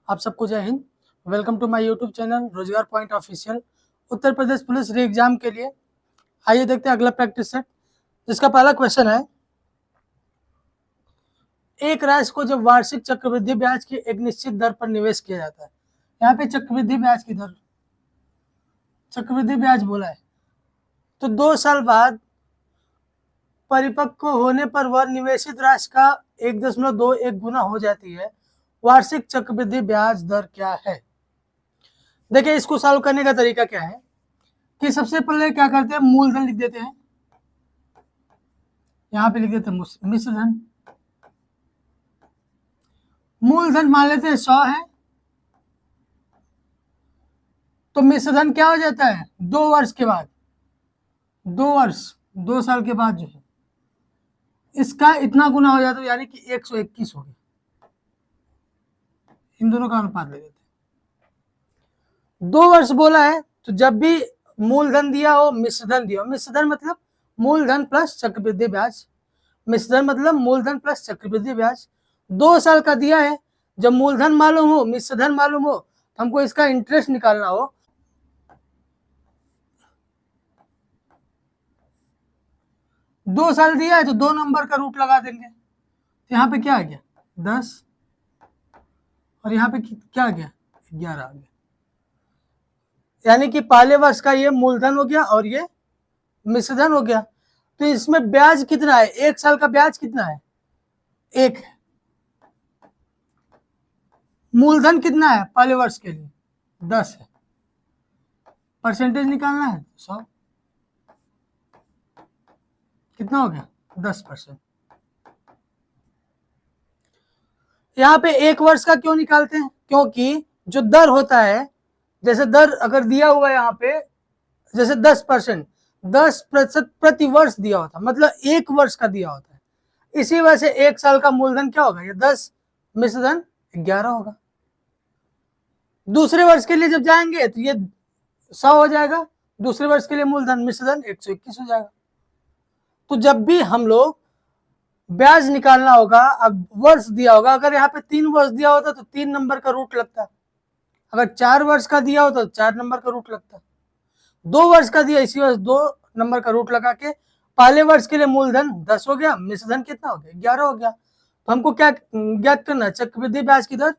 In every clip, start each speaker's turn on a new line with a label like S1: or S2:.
S1: आप सबको जय Hind. Welcome to my YouTube channel Rozgar point official. Uttar Pradesh police re exam के लिए आइए देखते हैं अगला प्रैक्टिस सेट, जिसका पहला क्वेश्चन है, एक राशि को जब वार्षिक चक्रवृद्धि ब्याज की एक निश्चित दर पर निवेश किया जाता है। यहाँ पे चक्रवृद्धि ब्याज की दर, चक्रवृद्धि ब्याज बोला है, तो 2 साल बाद परिपक्व होने पर वह निवेशित राशि का 1.21 गुना हो जाती है। वार्षिक चक्रवृद्धि ब्याज दर क्या है? देखिए, इसको सॉल्व करने का तरीका क्या है कि सबसे पहले क्या करते हैं, मूलधन लिख देते हैं। यहां पे लिख देते हैं मिश्र धन। मूलधन मान लेते हैं 100 है, तो मिश्र धन क्या हो जाता है 2 वर्ष के बाद, 2 साल के बाद जो है इसका इतना गुना हो जाता है, यानी कि 121 हो गया। इन दोनों का अनुपात ले लेते हैं। 2 वर्ष बोला है, तो जब भी मूलधन दिया हो मिश्रधन दिया हो, मिश्रधन मतलब मूलधन प्लस चक्रवृद्धि ब्याज, मिश्रधन मतलब मूलधन प्लस चक्रवृद्धि ब्याज। 2 साल का दिया है, जब मूलधन मालूम हो मिश्रधन मालूम हो तो हमको इसका इंटरेस्ट निकालना हो, दो साल दिया है तो 2 नंबर का रूट लगा देंगे। तो यहाँ पे क्या आ गया 10, और यहाँ पे क्या आ गया 11 आ गया। यानी कि पहले वर्ष का ये मूलधन हो गया और ये मिश्रधन हो गया। तो इसमें ब्याज कितना है, 1 साल का ब्याज कितना है 1 है। मूलधन कितना है पहले वर्ष के लिए 10 है। परसेंटेज निकालना है 100, कितना हो गया 10%। यहाँ पे 1 वर्ष का क्यों निकालते हैं, क्योंकि जो दर होता है, जैसे दर अगर दिया हुआ है यहाँ पे जैसे 10%, 10% प्रति वर्ष दिया होता, मतलब 1 वर्ष का दिया होता है। इसी वजह से 1 साल का मूलधन क्या होगा, ये 10 मिश्रधन 11 होगा। दूसरे वर्ष के लिए जब जाएंगे तो ये 100 हो जाएगा, दूसरे वर्ष के लिए मूलधन मिश्रधन 121 हो जाएगा। तो जब भी हम लोग ब्याज निकालना होगा, अब वर्ष दिया होगा, अगर यहाँ पे 3 वर्ष दिया होता तो 3 नंबर का रूट लगता, अगर 4 वर्ष का दिया होता तो 4 नंबर का रूट लगता, 2 वर्ष का दिया इसी वर्ष 2 नंबर का रूट लगा के पहले वर्ष के लिए मूलधन 10 हो गया, मिश्रधन कितना हो गया 11 हो गया। तो हमको क्या ज्ञात करना है, चक्रवृद्धि ब्याज की दर।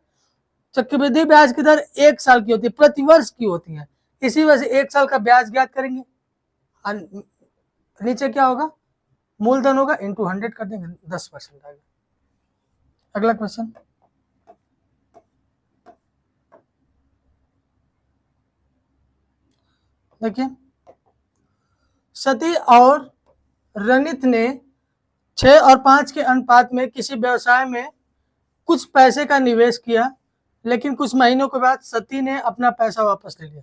S1: चक्रवृद्धि ब्याज की दर 1 साल की होती है, प्रति वर्ष की होती है, इसी वजह से 1 साल का ब्याज ज्ञात करेंगे। नीचे क्या होगा, मूलधन होगा इंटू 100 कर देंगे, 10% आ गया। अगला क्वेश्चन, देखिए, सती और रनित ने 6 और 5 के अनुपात में किसी व्यवसाय में कुछ पैसे का निवेश किया, लेकिन कुछ महीनों के बाद सती ने अपना पैसा वापस ले लिया।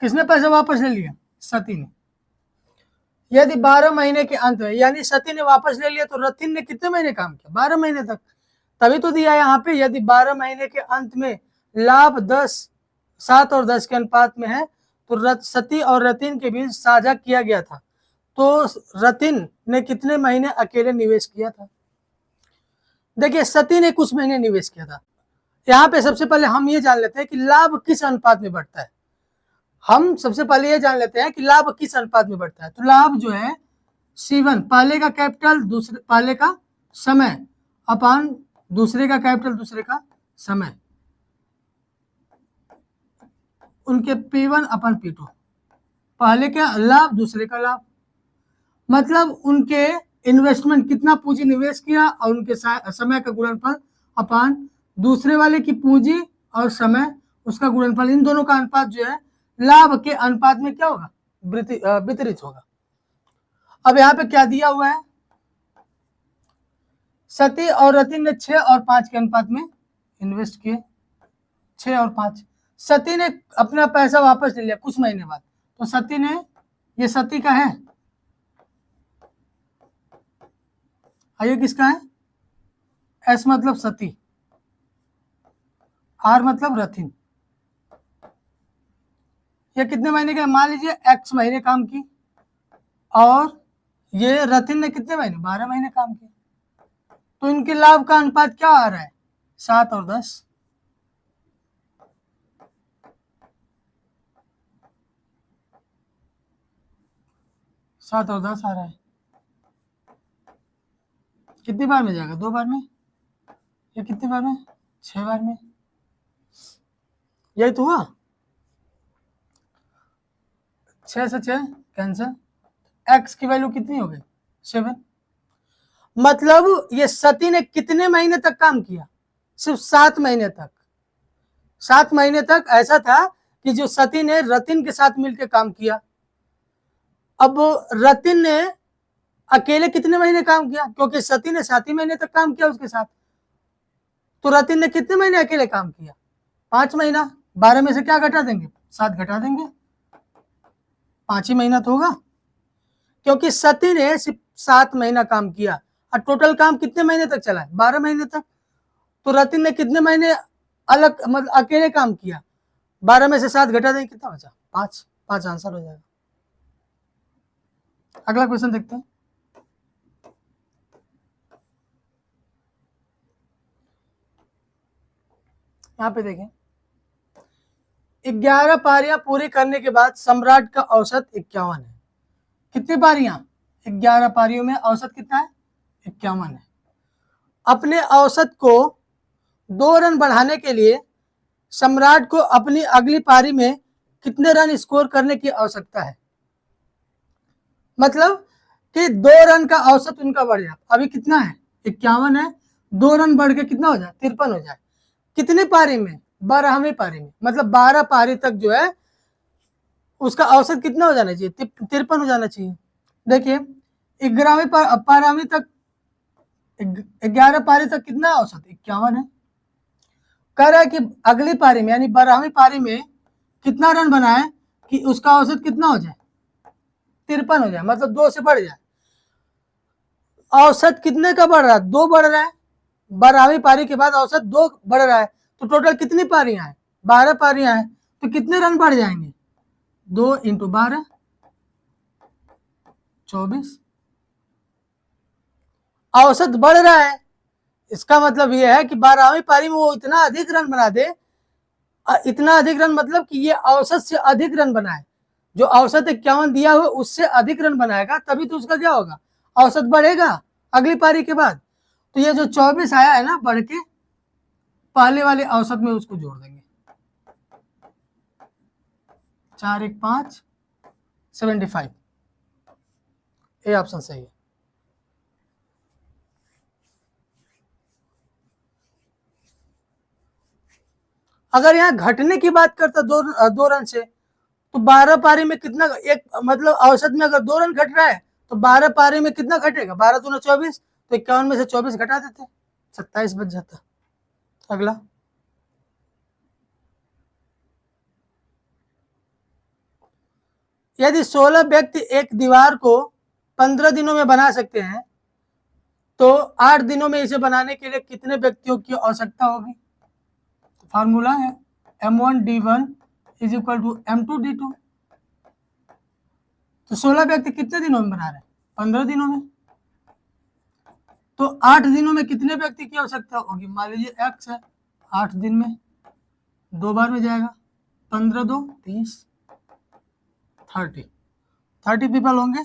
S1: किसने पैसा वापस ले लिया, सती ने। यदि 12 महीने के अंत में, यानी सती ने वापस ले लिया, तो रतिन ने कितने महीने काम किया 12 महीने तक, तभी तो दिया यहाँ पे। यदि 12 महीने के अंत में लाभ 7 और 10 के अनुपात में है, तो सती और रतिन के बीच साझा किया गया था, तो रतिन ने कितने महीने अकेले निवेश किया था। देखिए, सती ने कुछ महीने निवेश किया था। यहाँ पे सबसे पहले हम ये जान लेते हैं कि लाभ किस अनुपात में बढ़ता है। हम सबसे पहले ये जान लेते हैं कि लाभ किस अनुपात में बढ़ता है। तो लाभ जो है C1, पहले का कैपिटल दूसरे पहले का समय अपान दूसरे का कैपिटल दूसरे का समय, उनके P1 अपन P2, पहले का लाभ दूसरे का लाभ, मतलब उनके इन्वेस्टमेंट कितना पूंजी निवेश किया और उनके समय का गुणनफल अपान दूसरे वाले की पूंजी और समय उसका गुणनफल, इन दोनों का अनुपात जो है लाभ के अनुपात में क्या होगा, वितरित होगा। अब यहाँ पे क्या दिया हुआ है, सती और रतिन ने 6 और 5 के अनुपात में इन्वेस्ट किए, 6 और 5। सती ने अपना पैसा वापस ले लिया कुछ महीने बाद, तो सती ने, ये सती का है, आइए किसका है, S मतलब सती, R मतलब रथिन। ये कितने महीने का, मान लीजिए X महीने काम की, और ये रथिन ने कितने महीने 12 महीने काम किया, तो इनके लाभ का अनुपात क्या आ रहा है 7 और 10। 7 और 10 आ रहा है, कितनी बार में जाएगा? 2 बार में। ये कितनी बार में? 6 बार में। यही तो हुआ, 6 से 6 कैंसिल, x की वैल्यू कितनी हो गई? 7। मतलब ये सती ने कितने महीने तक काम किया? सिर्फ 7 महीने तक। 7 महीने तक ऐसा था कि जो सती ने रतिन के साथ मिलकर काम किया। अब रतिन ने अकेले कितने महीने काम किया? क्योंकि सती ने 7 ही महीने तक काम किया उसके साथ, तो रतिन ने कितने महीने अकेले काम किया? 5 महीना। 12 में से क्या घटा देंगे? 7 घटा देंगे, 5 ही महीना तो होगा, क्योंकि सती ने सिर्फ 7 महीना काम किया और टोटल काम कितने महीने तक चला है? 12 महीने तक। तो रतिन ने कितने महीने अलग मतलब अकेले काम किया? 12 में से 7 घटा देंगे, कितना बचा? 5। 5 आंसर हो जाएगा। अगला क्वेश्चन देखते हैं। यहाँ पे देखें, 11 पारियां पूरी करने के बाद सम्राट का औसत 51 है। कितनी पारियां? 11 पारियों में औसत कितना है? 51 है। अपने औसत को 2 रन बढ़ाने के लिए सम्राट को अपनी अगली पारी में कितने रन स्कोर करने की आवश्यकता है? मतलब कि 2 रन का औसत उनका बढ़ जाए। अभी कितना है? 51 है, 2 रन बढ़ के कितना हो जाए? 53 हो जाए। कितनी पारी में? 12वीं पारी में। मतलब 12 पारी तक जो है उसका औसत कितना हो जाना चाहिए? 53 हो जाना चाहिए। देखिए 11वीं पारी तक, 11 पारी तक कितना औसत? 51 है। कह रहा है कि अगली पारी में यानी 12वीं पारी में कितना रन बनाए कि उसका औसत कितना हो जाए? 53 हो जाए, मतलब 2 से बढ़ जाए। औसत कितने का बढ़ रहा है? 2 बढ़ रहा है। 12वीं पारी के बाद औसत 2 बढ़ रहा है, तो टोटल कितनी पारियां हैं? 12 पारियां हैं, तो कितने रन बढ़ जाएंगे? 2 × 12 24। औसत बढ़ रहा है, इसका मतलब यह है कि 12वीं पारी में वो इतना अधिक रन बना दे, इतना अधिक रन मतलब कि ये औसत से अधिक रन बनाए। जो औसत 51 दिया हुआ उससे अधिक रन बनाएगा, तभी तो उसका क्या होगा? औसत बढ़ेगा अगली पारी के बाद। तो ये जो 24 आया है ना बढ़ के, पहले वाले औसत में उसको जोड़ देंगे। 4 × 1 = 5, 75। ये ऑप्शन सही है। अगर यहाँ घटने की बात करता 2 रन से, तो 12 पारी में कितना, एक मतलब औसत में अगर 2 रन घट रहा है तो 12 पारी में कितना घटेगा? 12 दूना 24, तो 51 में से 24 घटा देते, 27 बच जाता। अगला, यदि 16 व्यक्ति एक दीवार को 15 दिनों में बना सकते हैं, तो 8 दिनों में इसे बनाने के लिए कितने व्यक्तियों की आवश्यकता होगी? फार्मूला है M1D1 = M2D2। तो 16 व्यक्ति कितने दिनों में बना रहे हैं? 15 दिनों में। तो 8 दिनों में कितने व्यक्ति की आवश्यकता होगी? मान लीजिए x है, 8 दिन में 2 बार में जाएगा, 15 2 30, 30 पीपल होंगे।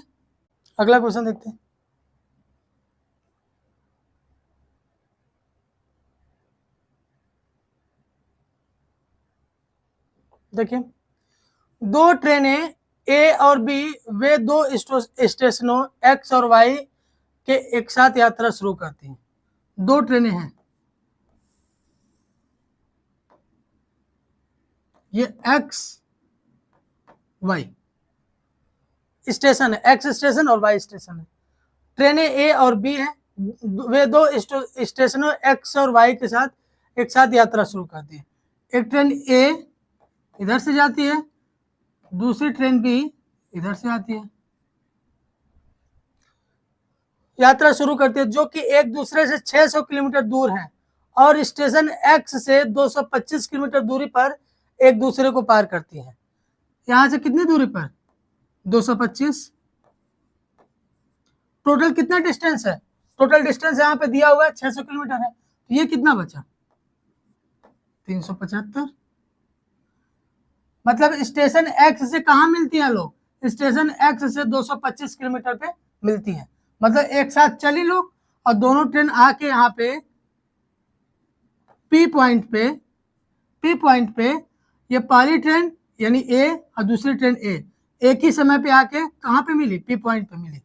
S1: अगला क्वेश्चन देखते हैं। देखिए, 2 ट्रेनें ए और बी वे 2 स्टेशनों x और y के एक साथ यात्रा शुरू करती हैं। 2 ट्रेनें हैं, ये x y स्टेशन है, x स्टेशन और y स्टेशन है। ट्रेनें ए और बी है, वे 2 स्टेशनों x और y के साथ एक साथ यात्रा शुरू करती है। एक ट्रेन ए इधर से जाती है, दूसरी ट्रेन बी इधर से आती है, यात्रा शुरू करती है, जो कि एक दूसरे से 600 किलोमीटर दूर है और स्टेशन x से 225 किलोमीटर दूरी पर एक दूसरे को पार करती है। यहां से कितनी दूरी पर? 225। टोटल कितना डिस्टेंस है? टोटल डिस्टेंस यहाँ पे दिया हुआ है 600 किलोमीटर है, तो ये कितना बचा? 375। मतलब स्टेशन x से कहाँ मिलती है लोग? स्टेशन एक्स से 225 किलोमीटर पे मिलती है। मतलब एक साथ चली लोग और दोनों ट्रेन आके यहाँ पे पी पॉइंट पे ये पहली ट्रेन यानी ए और दूसरी ट्रेन ए एक ही समय पे आके कहाँ पे मिली, पी पॉइंट पे मिली।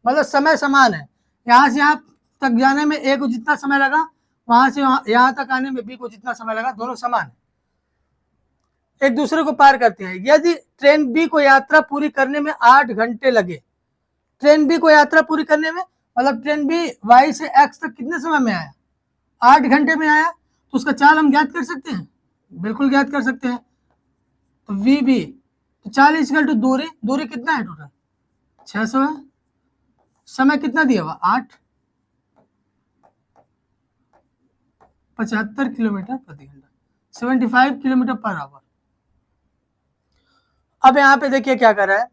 S1: मतलब समय समान है, यहाँ से यहाँ तक जाने में ए को जितना समय लगा वहां से यहाँ तक आने में बी को जितना समय लगा, दोनों समान है, एक दूसरे को पार करते हैं। यदि ट्रेन बी को यात्रा पूरी करने में 8 घंटे लगे, ट्रेन बी को यात्रा पूरी करने में मतलब ट्रेन बी वाई से एक्स तक कितने समय में आया, 8 घंटे में आया, तो उसका चाल हम ज्ञात कर सकते हैं, बिल्कुल ज्ञात कर सकते हैं। तो वी बी तो चाल इक्वल टू दूरी कितना है टोटल 600 है, समय कितना दिया हुआ 8, 75 किलोमीटर प्रति घंटा, 75 किलोमीटर पर आवर। अब यहाँ पे देखिए क्या कर रहा है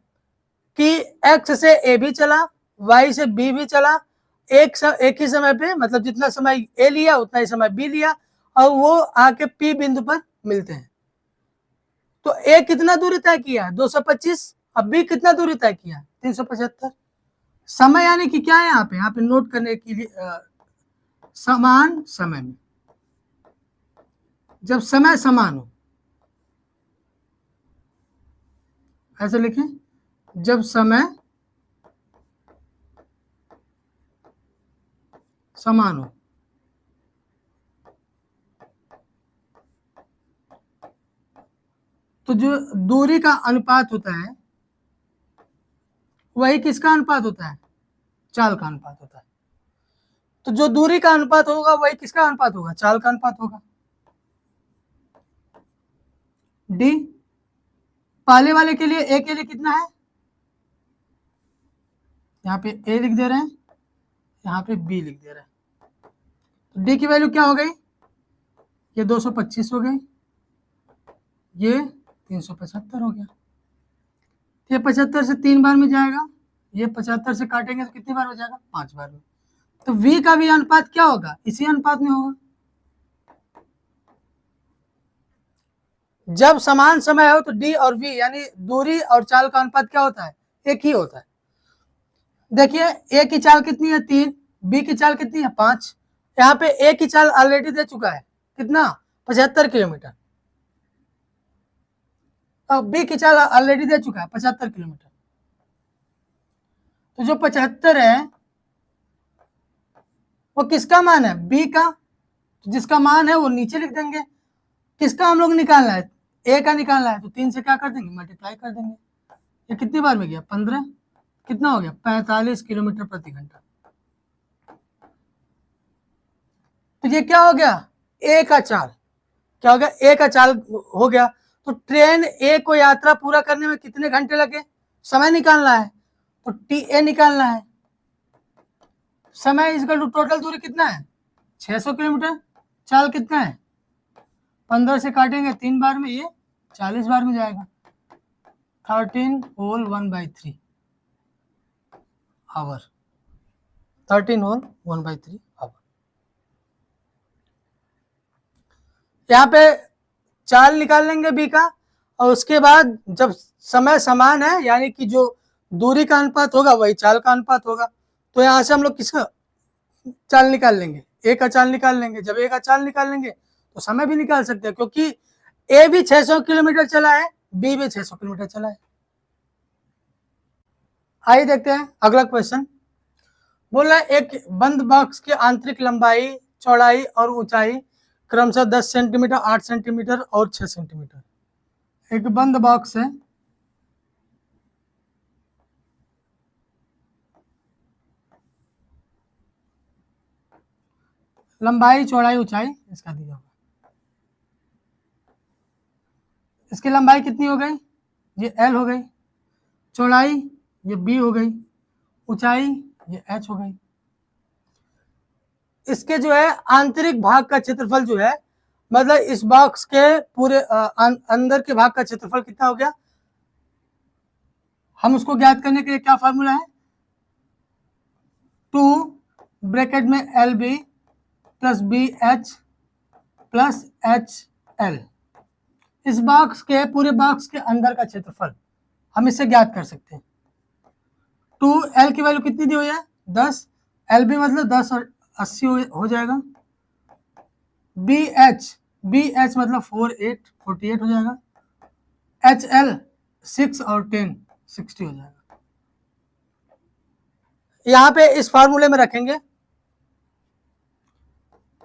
S1: कि एक्स से ए भी चला, वाई से बी भी चला, एक ही समय पे, मतलब जितना समय ए लिया उतना ही समय बी लिया, और वो आके पी बिंदु पर मिलते हैं। तो ए कितना दूरी तय किया 225, अब बी कितना दूरी तय किया 375। समय यानी कि क्या है यहाँ पे नोट करने के लिए, समान समय में जब समय समान हो, ऐसे लिखें, जब समय समान हो, तो जो दूरी का अनुपात होता है वही किसका अनुपात होता है, चाल का अनुपात होता है। तो जो दूरी का अनुपात होगा वही किसका अनुपात होगा, चाल का अनुपात होगा। डी पहले वाले के लिए ए के लिए कितना है, यहाँ पे ए लिख दे रहे हैं, यहाँ पे बी लिख दे रहे हैं। तो डी की वैल्यू क्या हो गई, ये 225 हो गई, ये 375 हो गया। ये 75 से 3 बार में जाएगा, ये 75 से काटेंगे तो कितनी बार हो जाएगा 5 बार में। तो v का भी अनुपात क्या होगा, इसी अनुपात में होगा। जब समान समय हो तो d और v यानी दूरी और चाल का अनुपात क्या होता है, एक ही होता है। देखिए a की चाल कितनी है 3, b की चाल कितनी है 5। यहाँ पे a की चाल ऑलरेडी दे चुका है कितना 75 किलोमीटर, और b की चाल ऑलरेडी दे चुका है 75 किलोमीटर। तो जो 75 है वो किसका मान है, b का, तो जिसका मान है वो नीचे लिख देंगे। किसका हम लोग निकालना है, ए का निकालना है, तो 3 से क्या कर देंगे मल्टीप्लाई कर देंगे। ये कितनी बार में गया 15, कितना हो गया 45 किलोमीटर प्रति घंटा। तो ये क्या हो गया ए का चाल, क्या हो गया ए का चाल हो गया। तो ट्रेन ए को यात्रा पूरा करने में कितने घंटे लगे, समय निकालना है, तो टी ए निकालना है। समय इसका टोटल दूरी कितना है 600 किलोमीटर, चाल कितना है 15 से काटेंगे 3 बार में, ये 40 बार में जाएगा, 13 होल 1/3 आवर, 13 होल 1/3 आवर। यहाँ पे चाल निकाल लेंगे बी का, और उसके बाद जब समय समान है यानी कि जो दूरी का अनुपात होगा वही चाल का अनुपात होगा, तो यहाँ से हम लोग किसका चाल निकाल लेंगे, ए का चाल निकाल लेंगे। जब ए का चाल निकाल लेंगे तो समय भी निकाल सकते हैं, क्योंकि ए भी 600 किलोमीटर चला है, बी भी 600 किलोमीटर चला है। आइए देखते हैं अगला क्वेश्चन। बोल रहा है एक बंद बॉक्स की आंतरिक लंबाई, चौड़ाई और ऊंचाई क्रमशः 10 सेंटीमीटर, 8 सेंटीमीटर और 6 सेंटीमीटर। एक बंद बॉक्स है, लंबाई, चौड़ाई, ऊंचाई इसका दिया होगा। इसकी लंबाई कितनी हो गई, ये L हो गई, चौड़ाई ये B हो गई, ऊंचाई ये H हो गई। इसके जो है आंतरिक भाग का क्षेत्रफल जो है, मतलब इस बॉक्स के पूरे अंदर के भाग का क्षेत्रफल कितना हो गया, हम उसको ज्ञात करने के लिए क्या फार्मूला है, 2 ब्रैकेट में LB plus BH plus HL। इस बॉक्स के पूरे बॉक्स के अंदर का क्षेत्रफल हम इससे ज्ञात कर सकते हैं। 2L की वैल्यू कितनी दी हुई है 10, एल बी मतलब 10 और 80 हो जाएगा। बी एच मतलब 48 हो जाएगा। एच एल 6 और 10 60 हो जाएगा। यहाँ पे इस फॉर्मूले में रखेंगे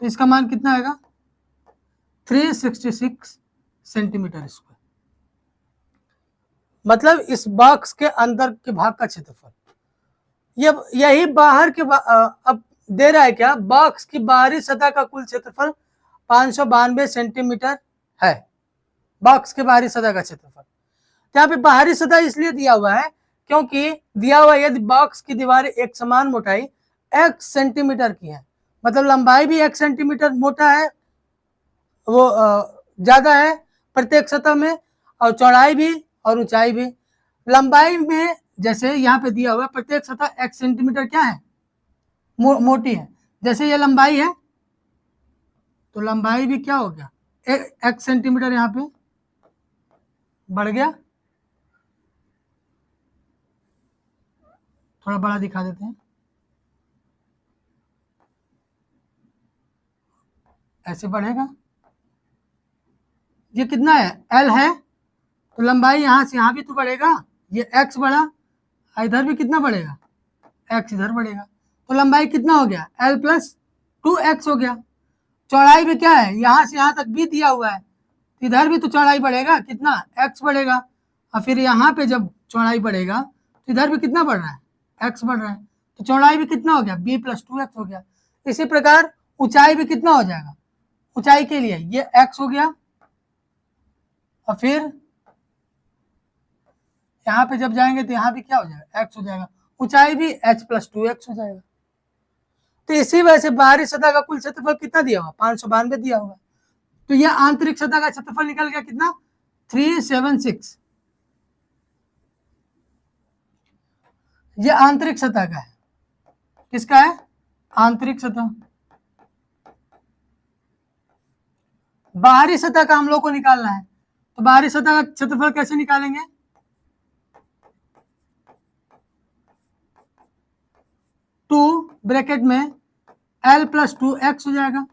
S1: तो इसका मान कितना आएगा 366 सेंटीमीटर स्क्वायर, मतलब इस बॉक्स के अंदर के भाग का क्षेत्रफल। ये यही बाहर के अब दे रहा है क्या, बॉक्स की बाहरी सतह का कुल क्षेत्रफल 592 सेंटीमीटर है, बॉक्स के बाहरी सतह का क्षेत्रफल। यहाँ पे बाहरी सतह इसलिए दिया हुआ है क्योंकि दिया हुआ यदि बॉक्स की दीवारें एक समान मोटाई x सेंटीमीटर की है, मतलब लंबाई भी 1 सेंटीमीटर मोटा है, वो ज्यादा है प्रत्येक सतह में, और चौड़ाई भी और ऊंचाई भी। लंबाई में जैसे यहाँ पे दिया हुआ प्रत्येक सतह 1 सेंटीमीटर क्या है मोटी है, जैसे ये लंबाई है तो लंबाई भी क्या हो गया 1 सेंटीमीटर यहाँ पे बढ़ गया। थोड़ा बड़ा दिखा देते हैं, ऐसे बढ़ेगा। ये कितना है L है तो लंबाई यहाँ से यहाँ भी तो बढ़ेगा, ये x बढ़ा, इधर भी कितना बढ़ेगा x इधर बढ़ेगा, तो लंबाई कितना हो गया L प्लस 2x हो गया। चौड़ाई भी क्या है यहाँ से यहाँ तक भी दिया हुआ है, इधर भी तो चौड़ाई बढ़ेगा, कितना x बढ़ेगा, और फिर यहाँ पे जब चौड़ाई बढ़ेगा तो इधर भी कितना बढ़ रहा है x बढ़ रहा है, तो चौड़ाई भी कितना हो गया b प्लस 2x हो गया। इसी प्रकार ऊंचाई भी कितना हो जाएगा, ऊंचाई के लिए ये x हो गया, और फिर यहाँ पे जब जाएंगे तो यहाँ भी क्या हो जाएगा x हो जाएगा, ऊंचाई भी h प्लस 2x हो जाएगा। तो इसी वजह से बाहरी सतह का कुल क्षेत्रफल कितना दिया हुआ 592 दिया हुआ, तो यह आंतरिक सतह का क्षेत्रफल निकल गया कितना 376। यह आंतरिक सतह का है, किसका है आंतरिक सतह। बाहरी सतह का हम लोग को निकालना है, तो बाहरी सतह का क्षेत्रफल कैसे निकालेंगे, टू ब्रैकेट में L प्लस 2x हो जाएगा,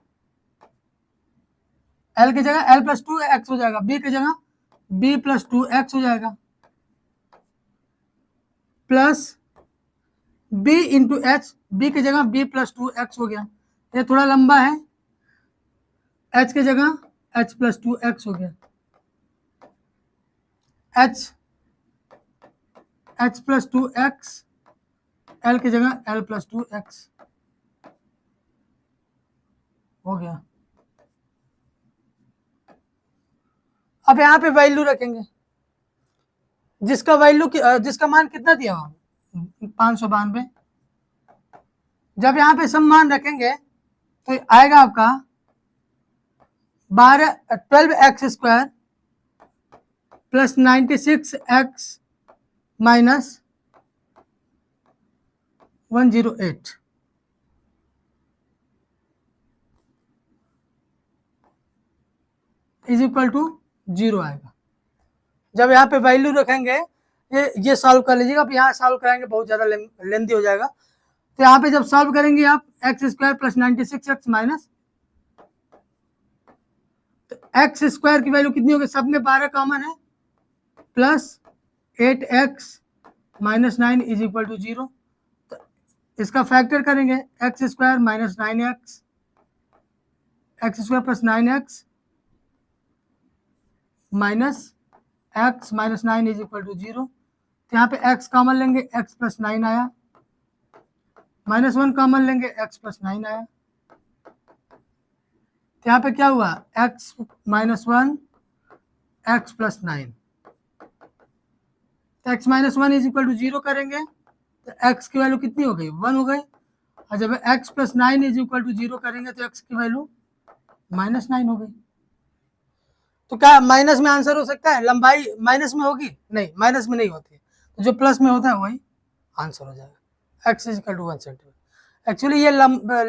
S1: L की जगह L प्लस 2x हो जाएगा, B की जगह B प्लस 2x हो जाएगा, plus B into H, B की जगह B प्लस 2x हो गया, ये थोड़ा लंबा है, H की जगह H प्लस 2x हो गया, H प्लस 2x, L की जगह L प्लस 2x हो गया। अब यहाँ पे वैल्यू रखेंगे, जिसका मान कितना दिया हुआ 592। जब यहाँ पे सब मान रखेंगे तो आएगा आपका 12x square plus 96x minus 108 is equal to 0 आएगा। जब यहाँ पे वैल्यू रखेंगे, ये सॉल्व कर लीजिएगा, अब यहाँ सॉल्व कराएंगे बहुत ज़्यादा लेंथी हो जाएगा, तो यहाँ पे जब सॉल्व करेंगे आप x square plus 96x minus, तो एक्स स्क्वायर की वैल्यू कितनी होगी, सब में 12 कॉमन है, plus 8x minus 9 is equal to 0। तो इसका फैक्टर करेंगे x square minus 9x, x square plus 9x minus x minus 9 is equal to 0। तो यहाँ पे x कॉमन लेंगे, x प्लस 9 आया, माइनस 1 कॉमन लेंगे, x प्लस 9 आया, तो यहाँ पे क्या हुआ x माइनस 1 x प्लस 9, तो x minus 1 is equal to 0 करेंगे तो x की वैल्यू कितनी हो गई 1 हो गई, और जब x plus 9 is equal to 0 करेंगे तो x की वैल्यू माइनस 9 हो गई। तो क्या माइनस में आंसर हो सकता है, लंबाई माइनस में होगी, नहीं माइनस में नहीं होती, तो जो प्लस में होता है वही आंसर हो जाएगा, x is equal to 1 centimetre. Actually ये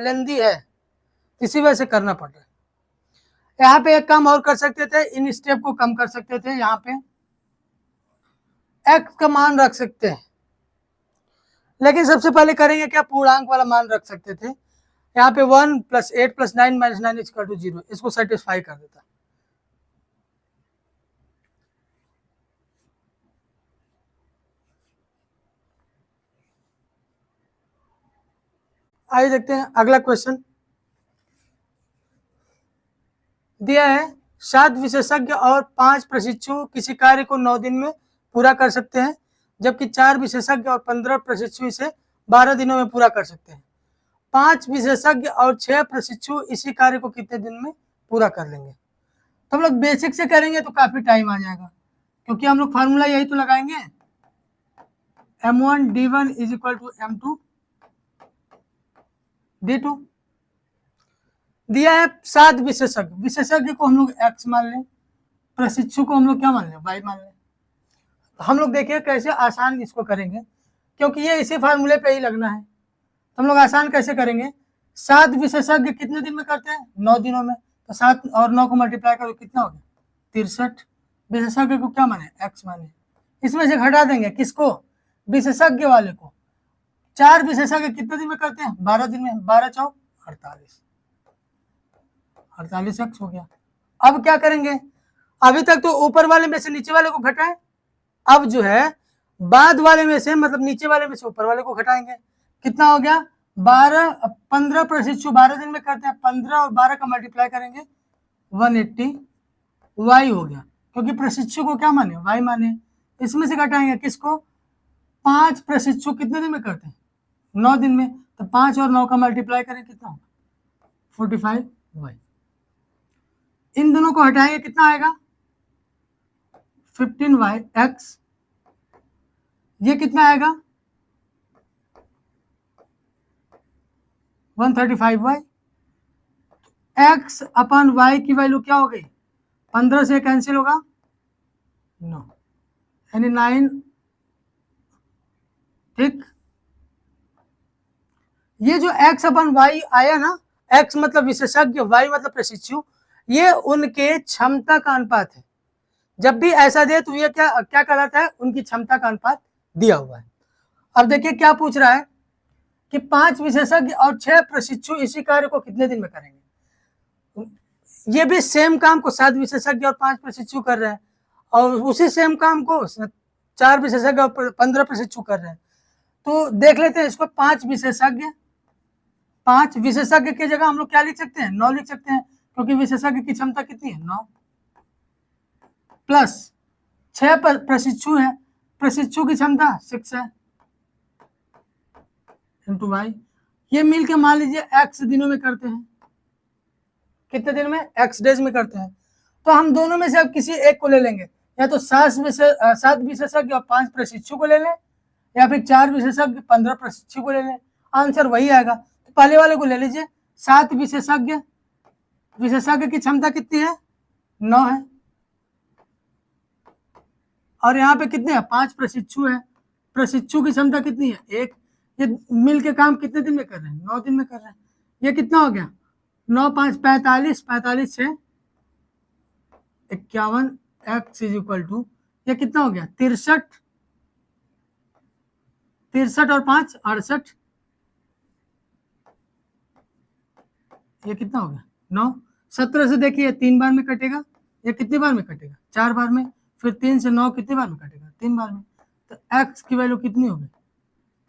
S1: लेंदी है, इसी वजह से करना पड़ रहा है। यहाँ पे एक काम और कर सकते थे, इन स्टेप को कम कर सकते थे, यहाँ पे x का मान रख सकते हैं, लेकिन सबसे पहले करेंगे क्या, पूर्णांक वाला मान रख सकते थे। यहाँ पे 1 + 8 + 9 - 9 = 0, इसको सेटिस्फाई कर देता। आइए देखते हैं अगला क्वेश्चन। दिया है 7 विशेषज्ञ और 5 प्रशिक्षु किसी कार्य को 9 दिन में पूरा कर सकते हैं, जबकि 4 विशेषज्ञ और 15 प्रशिक्षु इसे 12 दिनों में पूरा कर सकते हैं। 5 विशेषज्ञ और 6 प्रशिक्षु इसी कार्य को कितने दिन में पूरा कर लेंगे। तो हम लोग बेसिक से करेंगे तो काफी टाइम आ जाएगा, क्योंकि हम लोग फार्मूला यही तो लगाएंगे, m1 d1 = m2 d2। दिया है 7 विशेषज्ञ, विशेषज्ञ को हम लोग x मान लें, प्रशिक्षु को हम लोग क्या मान लें, y मान लें। हम लोग देखिए कैसे आसान इसको करेंगे, क्योंकि ये इसी फार्मूले पे ही लगना है। हम लोग आसान कैसे करेंगे, 7 विशेषज्ञ कितने दिन में करते हैं, 9 दिनों में। तो 7 और 9 को मल्टीप्लाई करो, कितना हो गया, 63। विशेषज्ञ को क्या माने, x माने। इसमें से घटा देंगे किसको, विशेषज्ञ वाले को। 4 विशेषज्ञ कितने दिन में करते हैं, 12 दिन में। 12 × 4 = 48, 48x हो गया। अब क्या करेंगे, अभी तक तो ऊपर वाले में से नीचे वाले को घटाएं, अब जो है बाद वाले में से, मतलब नीचे वाले में से ऊपर वाले को घटाएंगे। कितना हो गया, 15 प्रशिक्षु 12 दिन में करते हैं, 15 और 12 का मल्टीप्लाई करेंगे 180 y हो गया, क्योंकि प्रशिक्षु को क्या माने, y माने। इसमें से घटाएंगे किसको, 5 प्रशिक्षु कितने दिन में करते हैं, 9 दिन में। तो 5 और 9 का मल्टीप्लाई करें, कितना होगा, 45y। इन दोनों को हटाएंगे, कितना आएगा, 15yx। ये कितना आएगा, 135y। x अपन y की वैल्यू क्या हो गई, 15 से कैंसिल होगा 9, यानी 9। ठीक, ये जो x अपन y आया ना, x मतलब विशेषज्ञ, y मतलब प्रशिक्षु, ये उनके क्षमता का अनुपात है। जब भी ऐसा दे तो ये क्या क्या कहलाता है, उनकी क्षमता का अनुपात दिया हुआ है। अब देखिए क्या पूछ रहा है कि 5 विशेषज्ञ और 6 प्रशिक्षु इसी कार्य को कितने दिन में करेंगे। ये भी सेम काम को 7 विशेषज्ञ और 5 प्रशिक्षु कर रहे हैं, और उसी सेम काम को 4 विशेषज्ञ और 15 प्रशिक्षु कर रहे हैं। तो देख लेते हैं इसको, 5 विशेषज्ञ की जगह हम लोग क्या लिख सकते हैं, 9 लिख सकते हैं, क्योंकि विशेषज्ञ की क्षमता कितनी है, 9, प्लस 6 प्रशिक्षु है, प्रशिक्षु की क्षमता 6 है, इंटू y। ये मिल के मान लीजिए x दिनों में करते हैं, कितने दिन में, x डेज में करते हैं। तो हम दोनों में से अब किसी एक को ले लेंगे, या तो 7 विशेषज्ञ और 5 प्रशिक्षु को ले लें, या फिर 4 विशेषज्ञ 15 प्रशिक्षु को ले लें। आंसर वही आएगा। तो पहले वाले को ले लीजिए, 7 विशेषज्ञ, विशेषज्ञ की क्षमता कितनी है, 9 है, और यहाँ पे कितने हैं, 5 प्रशिक्षु है, प्रशिक्षु की क्षमता कितनी है, 1। ये मिल के काम कितने दिन में कर रहे हैं, 9 दिन में कर रहे हैं। ये कितना हो गया, 9 × 5 = 45, 45 से 51, x = ये कितना हो गया, 63, 63 और 5 = 68। ये कितना हो गया, 9। 17 से देखिए 3 बार में कटेगा, ये कितनी बार में कटेगा, 4 बार में। फिर 3 से 9 कितनी बार में कटेगा, 3 बार में। तो x की वैल्यू कितनी हो गई,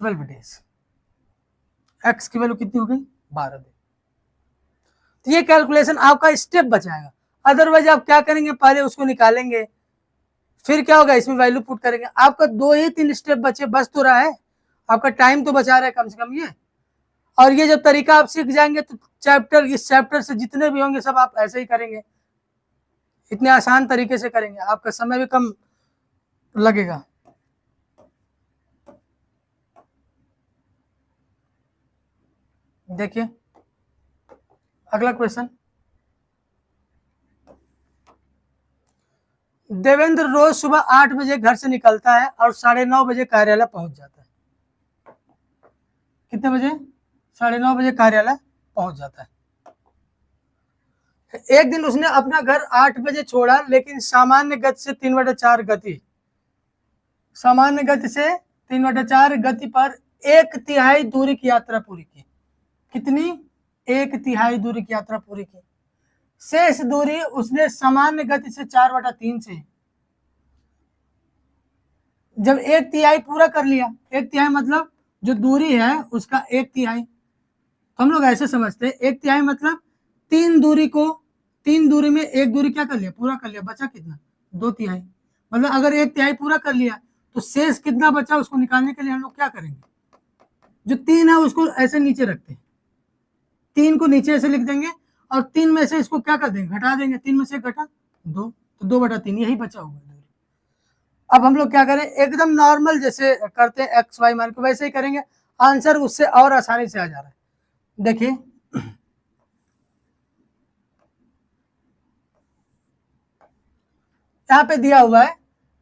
S1: 12 डेज। x की वैल्यू कितनी हो गई, 12 दिन। तो ये कैलकुलेशन आपका स्टेप बचाएगा। अदरवाइज आप क्या करेंगे, पहले उसको निकालेंगे, फिर क्या होगा, इसमें वैल्यू पुट करेंगे। आपका 2 ही 3 स्टेप बचे, बच तो रहा है, आपका टाइम तो बचा रहा है कम से कम ये। और ये जब तरीका आप सीख जाएंगे तो इस चैप्टर से जितने भी होंगे सब आप ऐसे ही करेंगे, इतने आसान तरीके से करेंगे, आपका समय भी कम लगेगा। देखिए अगला क्वेश्चन, देवेंद्र रोज सुबह 8 बजे घर से निकलता है और 9:30 बजे कार्यालय पहुंच जाता है। कितने बजे, 9:30 बजे कार्यालय पहुंच जाता है। एक दिन उसने अपना घर 8 बजे छोड़ा, लेकिन सामान्य गति से 3/4 गति सामान्य गति से 3/4 गति पर 1/3 दूरी की यात्रा पूरी की। कितनी? 1/3 दूरी की यात्रा पूरी की। शेष दूरी उसने सामान्य गति से 4/3 से, जब 1/3 पूरा कर लिया, 1/3 मतलब जो दूरी है उसका 1/3, तो हम लोग ऐसे समझते हैं 1/3 मतलब 3 दूरी में 1 दूरी क्या कर लिया? पूरा कर लिया। बचा कितना? 2/3। मतलब अगर 1/3 पूरा कर लिया तो शेष कितना बचा उसको निकालने के लिए हम लोग क्या करेंगे? जो 3 है उसको ऐसे नीचे रखते हैं, 3 को नीचे ऐसे लिख देंगे और 3 में से इसको क्या कर देंगे? घटा देंगे। 3 में से घटा 2, तो 2/3 यही बचा हुआ है। अब हम लोग क्या करें? एकदम नॉर्मल जैसे करते हैं एक्स वाई मान को वैसे ही करेंगे। आंसर उससे और आसानी से आ जा रहा है। देखिए यहाँ पे दिया हुआ है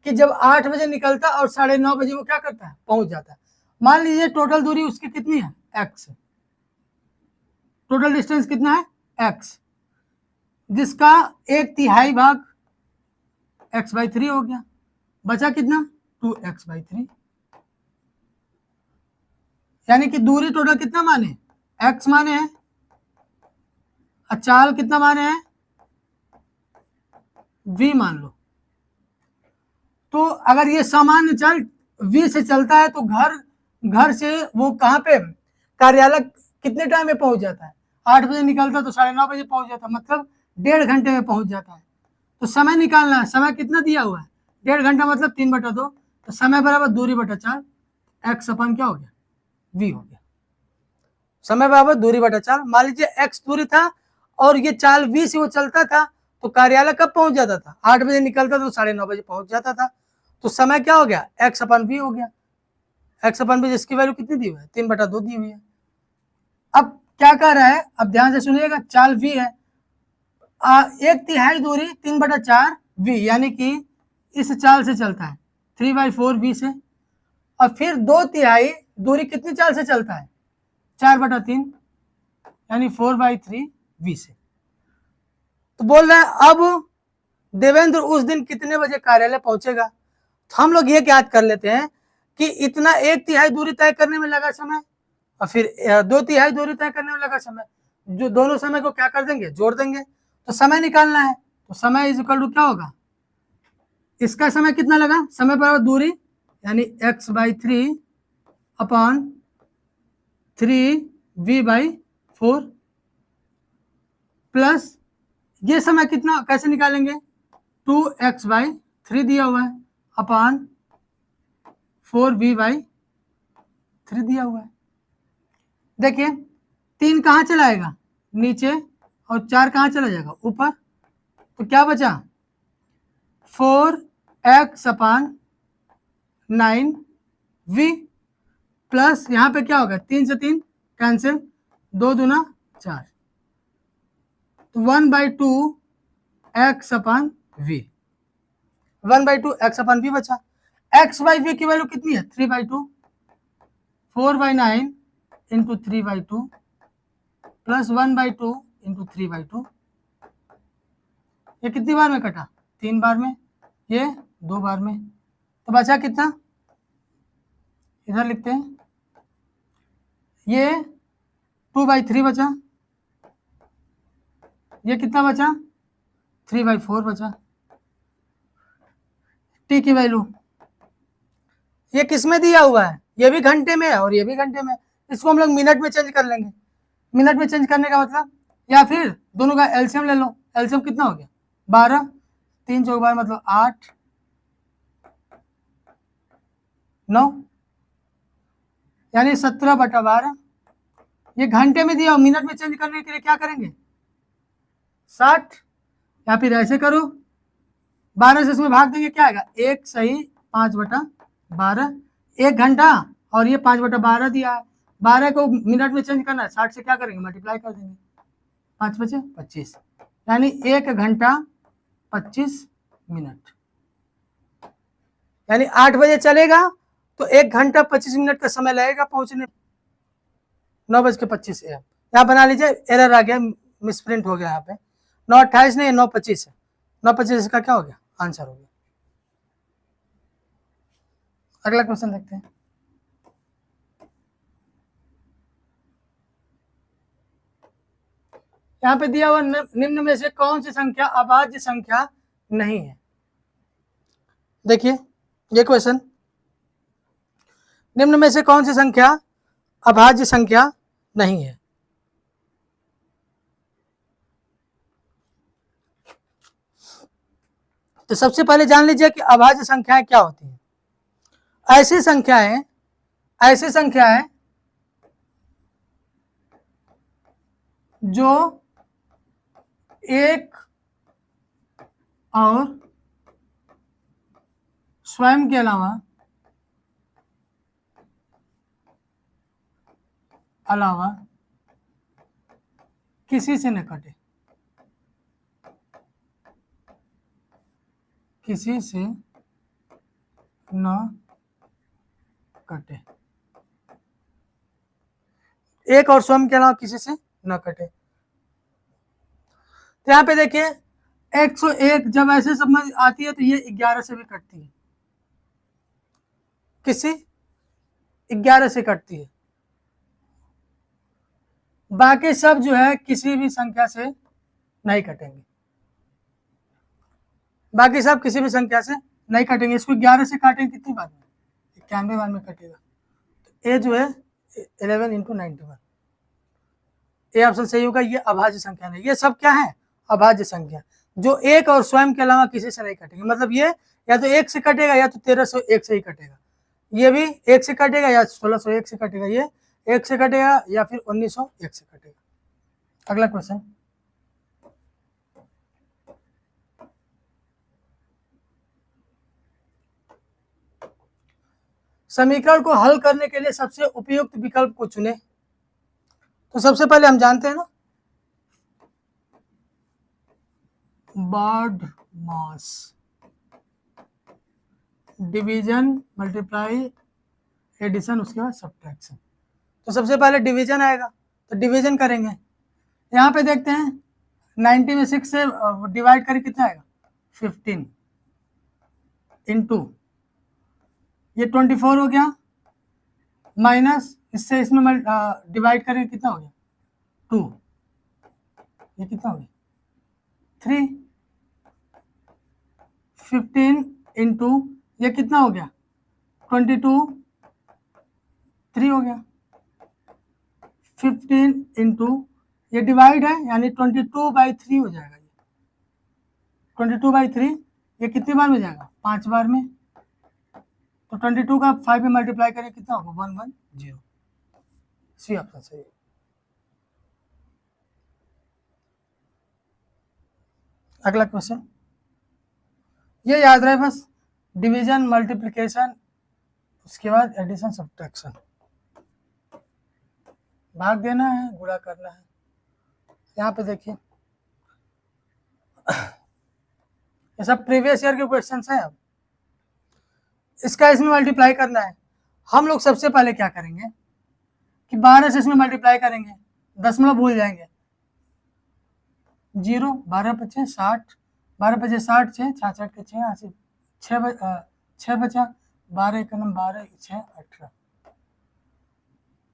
S1: कि जब 8 बजे निकलता और 9:30 बजे वो क्या करता है? पहुंच जाता है। मान लीजिए टोटल दूरी उसकी कितनी है? x। टोटल डिस्टेंस कितना है? x, जिसका 1/3 भाग x/3 हो गया। बचा कितना? 2x/3। यानी कि दूरी टोटल कितना माने? x माने हैं, और चाल कितना माने हैं? v मान लो। तो अगर ये सामान्य चाल v से चलता है तो घर से वो कहाँ पे कार्यालय कितने टाइम में पहुंच जाता है? 8 बजे निकलता तो 9:30 बजे पहुंच जाता, मतलब 1.5 घंटे में पहुंच जाता है। तो समय निकालना है। समय कितना दिया हुआ है? 1.5 घंटा मतलब 3/2। तो समय बराबर दूरी बटा 4, एक्स अपन क्या हो गया? v हो गया। समय बराबर दूरी बटा 4। मान लीजिए x दूरी था और ये चाल v से वो चलता था तो कार्यालय कब पहुंच जाता था? 8 बजे निकलता तो 9:30 बजे पहुंच जाता था। तो समय क्या हो गया? x/v हो गया। x/v जिसकी वैल्यू कितनी दी हुई है? 3/2 दी हुई है। अब क्या कर रहा है? अब ध्यान से सुनिएगा। चाल v है, 1/3 दूरी 3/4 v, यानी कि इस चाल से चलता है 3/4 v से, और फिर 2/3 दूरी कितनी चाल से चलता है? 4/3 यानी 4/3 v से। तो बोल रहे हैं अब देवेंद्र उस दिन कितने बजे कार्यालय पहुंचेगा? तो हम लोग ये याद कर लेते हैं कि इतना 1/3 दूरी तय करने में लगा समय और फिर 2/3 दूरी तय करने में लगा समय। जो दोनों समय को क्या कर देंगे? जोड़ देंगे। तो समय निकालना है, तो समय इज इक्वल टू क्या होगा? इसका समय कितना लगा? समय बराबर दूरी यानी x/3 अपॉन 3v/4 प्लस ये समय कितना कैसे निकालेंगे? 2x/3 दिया हुआ है अपॉन 4v/3 दिया हुआ है। देखिए 3 कहाँ चलाएगा? नीचे, और 4 कहाँ चला जाएगा? ऊपर। तो क्या बचा? 4x/9v प्लस यहाँ पे क्या होगा? 3 से 3 कैंसिल, 2 दूना 4, तो 1/2 x/v, 1/2 x/v बचा। x/v की वैल्यू कितनी है? 3/2, 4/9 इंटू 3/2 प्लस 1/2 इंटू 3/2। ये कितनी बार में कटा? 3 बार में, ये 2 बार में। तो बचा कितना? इधर लिखते हैं, ये 2/3 बचा, ये कितना बचा? 3/4 बचा। टी की वैल्यू ये किस में दिया हुआ है? ये भी घंटे में है और ये भी घंटे में। इसको हम लोग मिनट में चेंज कर लेंगे। मिनट में चेंज करने का मतलब, या फिर दोनों का एलसीएम ले लो। एलसीएम कितना हो गया? 12, 3 चौक 12 मतलब 8, 9, यानी 17/12। ये घंटे में दिया, मिनट में चेंज करने के लिए क्या करेंगे? 60, या फिर ऐसे करो 12 से इसमें भाग देंगे, क्या आएगा? 1 सही 5/12। 1 घंटा और ये 5/12 दिया है। 12 को मिनट में चेंज करना है, 60 से क्या करेंगे? मल्टीप्लाई कर देंगे। 5 बचे 25, यानी 1 घंटा 25 मिनट। यानी 8 बजे चलेगा तो 1 घंटा 25 मिनट का समय लगेगा पहुंचने। 9:25 AM यहाँ बना लीजिए, एरर आ गया, मिसप्रिंट हो गया यहाँ पे। 9:28 नहीं, 9:25 है। 9:25 का क्या हो गया? आंसर हो गया। अगला क्वेश्चन देखते हैं। यहाँ पे दिया हुआ निम्न में से कौन सी संख्या अभाज्य संख्या नहीं है। देखिए ये क्वेश्चन, निम्न में से कौन सी संख्या अभाज्य संख्या नहीं है। तो सबसे पहले जान लीजिए कि अभाज्य संख्याएं क्या होती हैं। ऐसी संख्याएं जो एक और स्वयं के अलावा किसी से न कटे, किसी से न कटे, एक और स्वयं के अलावा किसी से न कटे। तो यहाँ पे देखिए 101 जब ऐसे समझ आती है तो ये 11 से भी कटती है, किसी 11 से कटती है। बाकी सब जो है किसी भी संख्या से नहीं कटेंगे, बाकी सब किसी भी संख्या से नहीं कटेंगे। इसको 11 से काटेंगे कितनी बार में, 91 बार में कटेगा। तो ये जो है 11 × 91, ये ऑप्शन सही होगा। ये अभाज्य संख्या नहीं, ये सब क्या है अभाज्य संख्या जो एक और स्वयं के अलावा किसी से नहीं कटेंगे। मतलब ये या तो 1 से कटेगा या तो 1301 से ही कटेगा, ये भी 1 से कटेगा या 1601 से कटेगा, ये 1 से कटेगा या फिर 1901 से कटेगा। अगला क्वेश्चन, समीकरण को हल करने के लिए सबसे उपयुक्त विकल्प को चुने। तो सबसे पहले हम जानते हैं ना बॉड मास डिवीजन मल्टीप्लाई एडिशन, उसके बाद सब्ट्रैक्शन। तो सबसे पहले डिवीजन आएगा, तो डिवीजन करेंगे। यहाँ पे देखते हैं 90 में 6 से डिवाइड करें कितना आएगा 15 इंटू ये 24 हो गया, माइनस इससे इसमें डिवाइड करें कितना हो गया 2, ये कितना हो गया 3, 15 इंटू ये कितना हो गया 22, 3 हो गया, 15 इंटू ये डिवाइड है यानी 22/3 हो जाएगा। ये 22/3 ये कितनी बार में जाएगा 5 बार में। तो 22 का 5 में मल्टीप्लाई करें कितना होगा 110। सी ऑप्शन सही है। अगला क्वेश्चन, ये याद रहे बस, डिवीजन मल्टीप्लिकेशन उसके बाद एडिशन सब्ट्रैक्शन, भाग देना है गुणा करना है। यहाँ पे देखिए ये सब प्रीवियस ईयर के क्वेश्चंस हैं। अब इसका इसमें मल्टीप्लाई करना है। हम लोग सबसे पहले क्या करेंगे कि 12 से इसमें मल्टीप्लाई करेंगे, दशमलव भूल जाएंगे, 0 12 × 5 60, 12 × 5 60, 6 66 के 6 80, 6 बचा, 12 × 12 6 18।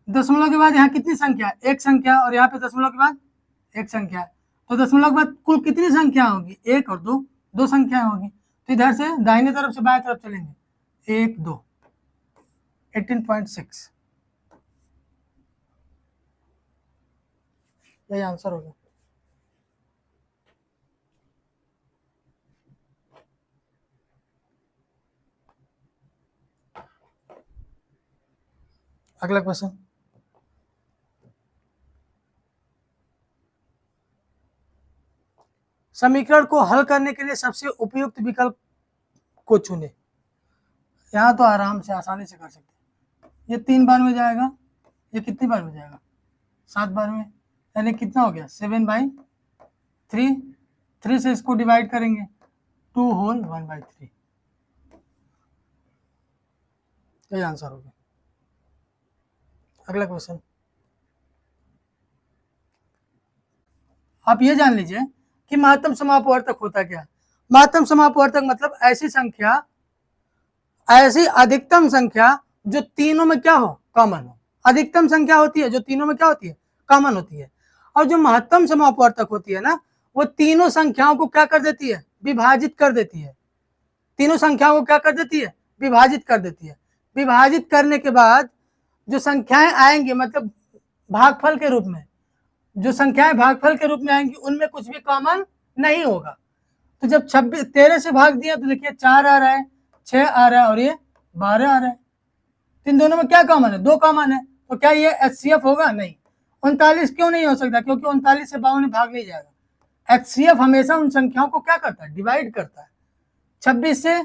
S1: दशमलव के बाद यहाँ कितनी संख्या, एक संख्या, और यहाँ पे दशमलव के बाद एक संख्या। तो दशमलव के बाद कुल कितनी संख्या होगी, 1 और 2, 2 संख्याएं होगी। तो इधर से दाहिने तरफ से बाएं तरफ चलेंगे, 1 2 18.6, यही आंसर होगा। अगला क्वेश्चन, समीकरण को हल करने के लिए सबसे उपयुक्त विकल्प को चुने। यहाँ तो आराम से आसानी से कर सकते हैं। ये 3 बार में जाएगा, ये कितनी बार में जाएगा 7 बार में, यानी कितना हो गया 7/3, 3 से इसको डिवाइड करेंगे 2 होल 1/3, यही आंसर हो गया। अगला क्वेश्चन, आप ये जान लीजिए कि महत्तम समापवर्तक होता क्या। महत्तम समापवर्तक मतलब ऐसी संख्या ऐसी अधिकतम संख्या जो तीनों में क्या हो, कॉमन हो। अधिकतम संख्या होती है जो तीनों में क्या होती है, कॉमन होती है। और जो महत्तम समापवर्तक होती है ना, वो तीनों संख्याओं को क्या कर देती है, विभाजित कर देती है। तीनों संख्याओं को क्या कर देती है, विभाजित कर देती है। विभाजित करने के बाद जो संख्याएं आएंगी, मतलब भागफल के रूप में, जो संख्याएं भागफल के रूप में आएंगी उनमें कुछ भी कॉमन नहीं होगा। तो जब 13 से भाग दिया तो देखिए 4 आ रहा है, 6 आ रहा है और ये 12 आ रहा है। इन दोनों में क्या कॉमन है, 2 कॉमन है। तो क्या ये HCF होगा, नहीं। 39 क्यों नहीं हो सकता, क्योंकि 39 से 52 भाग नहीं जाएगा। HCF हमेशा उन संख्याओं को क्या करता है, डिवाइड करता है। 26 से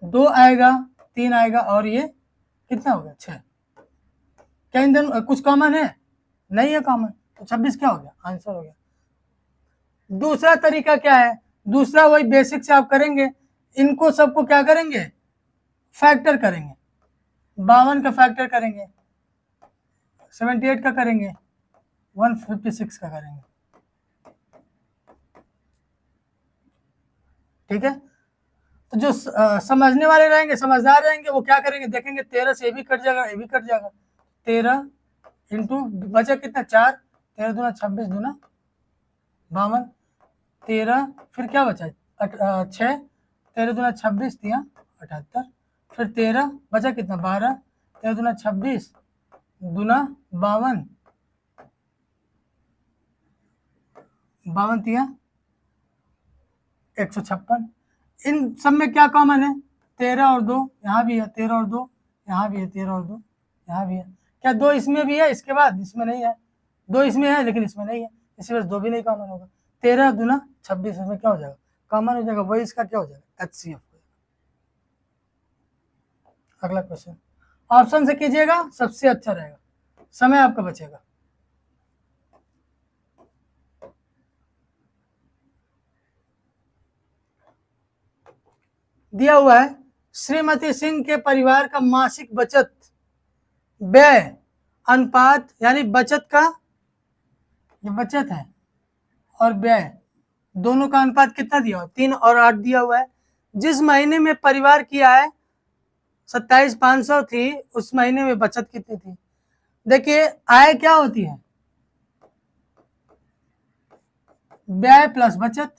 S1: 2 आएगा, 3 आएगा और ये कितना हो गया, 6। क्या इन दोनों कुछ कॉमन है, नहीं है कॉमन, तो 26 क्या हो गया, आंसर हो गया। दूसरा तरीका क्या है, दूसरा वही बेसिक से आप करेंगे, इनको सबको क्या करेंगे, फैक्टर करेंगे। 52 का फैक्टर करेंगे, 78 का करेंगे, 156 का करेंगे। ठीक है, तो जो समझने वाले रहेंगे, समझदार रहेंगे, वो क्या करेंगे, देखेंगे 13 से ये भी कट जाएगा, ये भी कट जाएगा। 13 इंटू बचा कितना, 4, 13 दूना 26 दूना 52, 13 फिर क्या बचा 6, 13 दूना 26 दिया 78, फिर 13 बचा कितना 12, 13 दूना 26 दूना 52, 52 दिया 156। इन सब में क्या कॉमन है, 13 और 2, यहाँ भी है 13 और 2, यहाँ भी है 13 और 2, यहाँ भी है। क्या 2 इसमें भी है, इसके बाद इसमें नहीं है, 2 इसमें है लेकिन इसमें नहीं है, इसी वजह से 2 भी नहीं कॉमन होगा। 13 दूना 26 इसमें क्या हो जाएगा, कॉमन हो जाएगा, वही इसका क्या हो जाएगा, HCF। अगला क्वेश्चन ऑप्शन से कीजिएगा, सबसे अच्छा रहेगा, समय आपका बचेगा। दिया हुआ है श्रीमती सिंह के परिवार का मासिक बचत व्यय अनुपात, यानी बचत का, ये बचत है और व्यय दोनों का अनुपात कितना दिया हुआ, 3 और 8 दिया हुआ है। जिस महीने में परिवार की आय 27,500 थी, उस महीने में बचत कितनी थी। देखिए आय क्या होती है, व्यय प्लस बचत,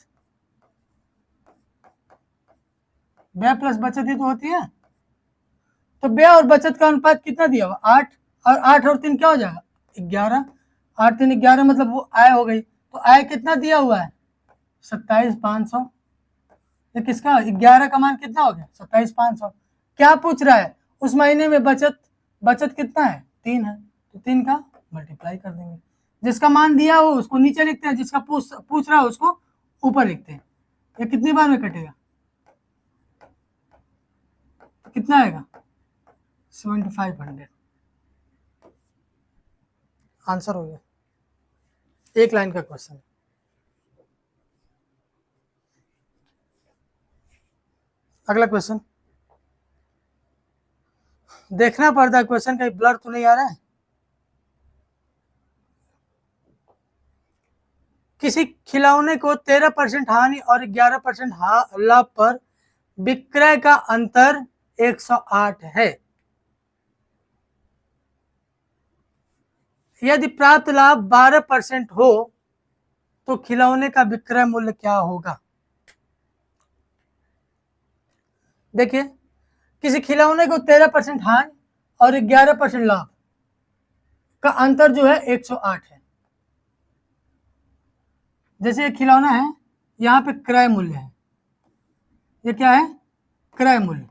S1: व्यय प्लस बचत ही तो होती है। तो व्यय और बचत का अनुपात कितना दिया हुआ, 8, और 8 और 3 क्या हो जाएगा, 11, 8 3 11, मतलब वो आय हो गई। तो आय कितना दिया हुआ है, 27,500। ये किसका, 11 का मान कितना हो गया, 27,500। क्या पूछ रहा है, उस महीने में बचत, बचत कितना है, 3 है, तो 3 का मल्टीप्लाई कर देंगे। जिसका मान दिया हो उसको नीचे लिखते हैं, जिसका पूछ रहा है उसको ऊपर लिखते हैं। ये कितनी बार में कटेगा, तो कितना आएगा, 7500। आंसर हो गया, एक लाइन का क्वेश्चन। अगला क्वेश्चन देखना पड़ता है, क्वेश्चन कहीं ब्लर तो नहीं आ रहा है। किसी खिलौने को 13% हानि और 11% लाभ पर विक्रय का अंतर 108 है। यदि प्राप्त लाभ 12% हो तो खिलौने का विक्रय मूल्य क्या होगा। देखिए किसी खिलौने को 13% हानि और 11% लाभ का अंतर जो है 108 है। जैसे ये खिलौना है, यहाँ पे क्रय मूल्य है, ये क्या है, क्रय मूल्य।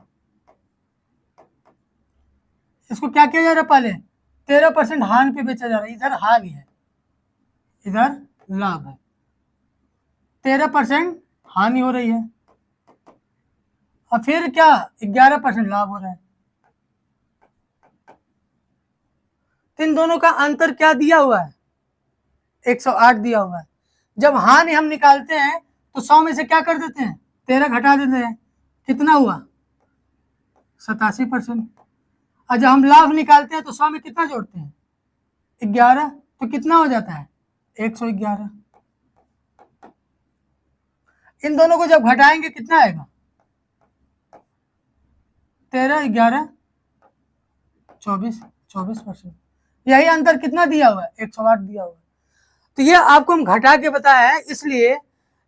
S1: इसको क्या किया जा रहा है, पहले 13% हानि पे बेचा जा रहा है, इधर हानि है, इधर लाभ है। 13% हानि हो रही है और फिर क्या 11% लाभ हो रहा है। इन दोनों का अंतर क्या दिया हुआ है, 108 दिया हुआ है। जब हानि हम निकालते हैं तो 100 में से क्या कर देते हैं, 13 घटा देते हैं, कितना हुआ 87%। और जब हम लाभ निकालते हैं तो 100 में कितना जोड़ते हैं, 11, तो कितना हो जाता है 111। इन दोनों को जब घटाएंगे कितना आएगा, 13, 11, 24%। यही अंतर कितना दिया हुआ है? 108 दिया हुआ है। तो ये आपको हम घटा के बताया है इसलिए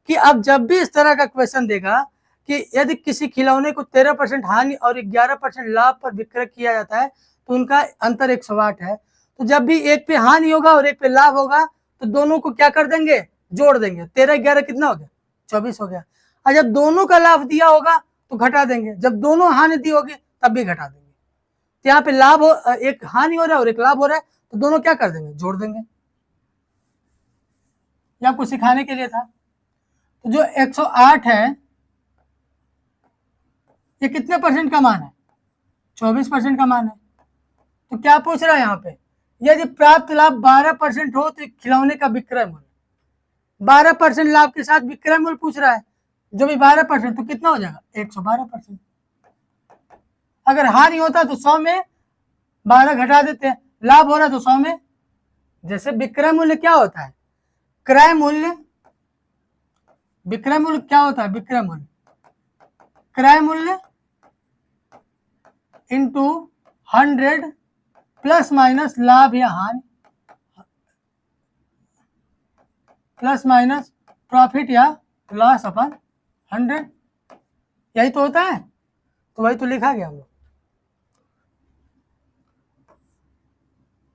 S1: कि अब जब भी इस तरह का क्वेश्चन देगा कि यदि किसी खिलौने को 13% हानि और 11% लाभ पर विक्रय किया जाता है तो उनका अंतर 108 है। तो जब भी एक पे हानि होगा और एक पे लाभ होगा तो दोनों को क्या कर देंगे? जोड़ देंगे। 13, 11 कितना हो गया? 24 हो गया। और जब दोनों का लाभ दिया होगा तो घटा देंगे, जब दोनों हानि दी होगी तब भी घटा देंगे। तो यहाँ पे लाभ हो, एक हानि हो रहा है और एक लाभ हो रहा है, तो दोनों क्या कर देंगे? जोड़ देंगे। ये आपको सिखाने के लिए था। तो जो 108 है ये कितने परसेंट का मान है? 24% का मान है। तो क्या पूछ रहा है यहाँ पे? यदि प्राप्त लाभ 12% हो तो खिलौने का विक्रय मूल्य, 12% लाभ के साथ विक्रय मूल्य पूछ रहा है, जो भी 12% तो कितना हो जाएगा? 112%। अगर हानि होता तो 100 में 12 घटा देते हैं, लाभ हो रहा तो 100 में, जैसे विक्रय मूल्य क्या होता है? क्रय मूल्य, विक्रय मूल्य क्या होता है? विक्रय मूल्य क्रय मूल्य इंटू 100 प्लस माइनस लाभ या हानि, प्लस माइनस प्रॉफिट या लॉस अपन 100, यही तो होता है। तो वही तो लिखा गया हम लोग।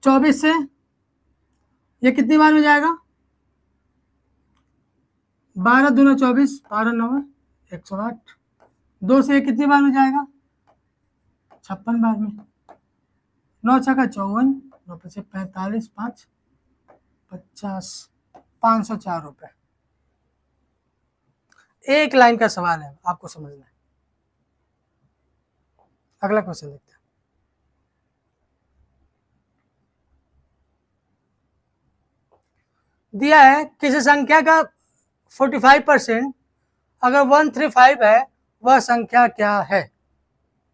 S1: 24 से ये कितनी बार में जाएगा? 12 दूना 24, 12 9 108। 2 से ये कितनी बार में जाएगा? 56 बार में। 9 छक्का 54, 9 पचे 45, 5 50, 504 रुपए। एक लाइन का सवाल है, आपको समझना है। अगला क्वेश्चन देखते हैं। दिया है किसी संख्या का 45% अगर 135 है, वह संख्या क्या है?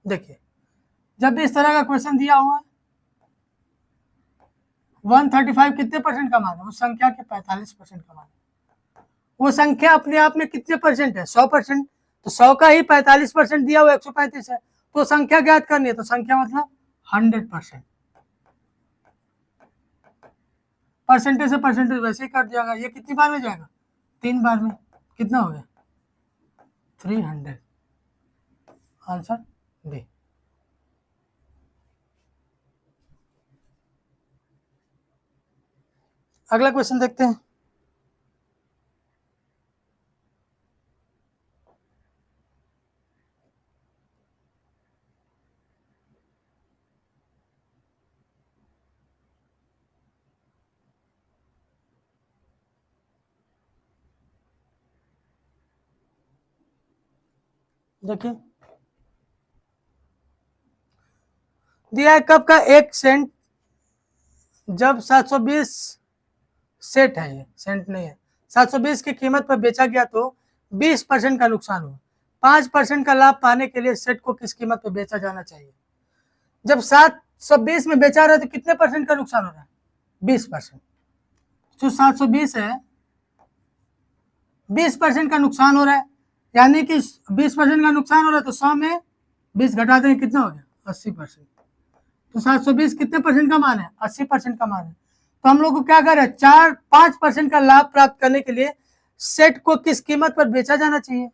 S1: देखिए, जब भी इस तरह का क्वेश्चन दिया हुआ है, 135 कितने परसेंट का मान है? उस संख्या के 45% का मान है। वो संख्या अपने आप में कितने परसेंट है? 100%। तो 100 का ही 45% दिया हुआ 135 है, तो संख्या ज्ञात करनी है। तो संख्या मतलब 100%। परसेंटेज से परसेंटेज वैसे ही कट जाएगा। ये कितनी बार में जाएगा? 3 बार में। कितना हो गया? 300। Answer B. अगला क्वेश्चन देखते हैं। देखिए, दिया है कप का 1 सेंट जब 720 सेट है, ये सेंट नहीं है, 720 की कीमत पर बेचा गया तो 20% का नुकसान हुआ। 5% का लाभ पाने के लिए सेट को किस कीमत पर बेचा जाना चाहिए? जब 720 में बेचा रहा है तो कितने परसेंट का नुकसान हो रहा है? 20%। जो 720 है 20% का नुकसान हो रहा है, यानी कि 20% का नुकसान हो रहा है तो 100 में 20 घटा देंगे, कितना हो गया? 80%। तो 720 कितने परसेंट का मान है? 80% का मान है। तो हम लोग को क्या कर रहे हैं? 5% का लाभ प्राप्त करने के लिए सेट को किस कीमत पर बेचा जाना चाहिए?